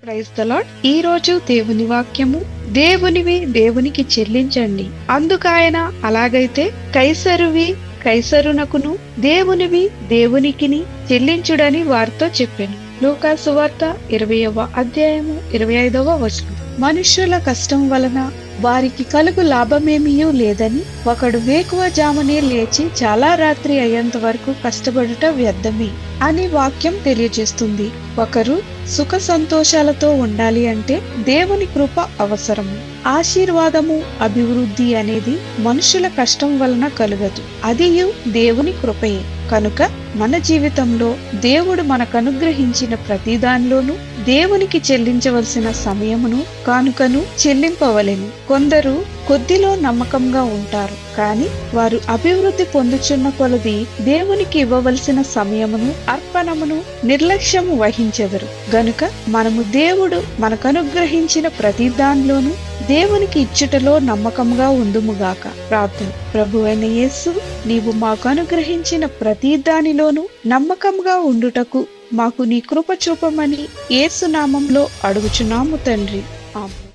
Praise the lord. ఈ రోజు దేవుని వాక్యము, దేవునివి దేవునికి చెల్లించండి, అందుకాయన అలాగైతే కైసరువి కైసరునకును, దేవునివి దేవునికిని చెల్లించుడని వారితో చెప్పెను. లూకా సువార్త 20వ అధ్యాయము 25వ వచనం. మనుష్యుల కష్టం వలన వారికి కలుగు లాభమేమీయూ లేదని ఒకడు వేకువజామునే లేచి చాలా రాత్రి అయ్యేంత వరకు కష్టపడుట వ్యర్థమే అని వాక్యం తెలియజేస్తుంది. ఒకరు సుఖ సంతోషాలతో ఉండాలి అంటే దేవుని కృప అవసరము. ఆశీర్వాదము, అభివృద్ధి అనేది మనుషుల కష్టం వలన కలుగదు, అదియు దేవుని కృపయే. కనుక మన జీవితంలో దేవుడు మనకు అనుగ్రహించిన ప్రతి దానిలోనూ దేవునికి చెల్లించవలసిన సమయమును కానుకను చెల్లింపవలెను. కొందరు కొద్దిలో నమ్మకంగా ఉంటారు, కానీ వారు అభివృద్ధి పొందుచున్న కొలది దేవునికి ఇవ్వవలసిన సమయమును అర్పణమును నిర్లక్ష్యము వహించెదరు. గనుక మనము దేవుడు మనకు అనుగ్రహించిన ప్రతి దానిలోనూ దేవునికి ఇచ్చుటలో నమ్మకంగా ఉందుముగాక. ప్రార్థన. ప్రభువైన యేసు, నీవు మాకు అనుగ్రహించిన ప్రతి దానిలోనూ నమ్మకంగా ఉండుటకు మాకు నీ కృప చూపమని యేసు నామంలో అడుగుచున్నాము తండ్రి. ఆమేన్.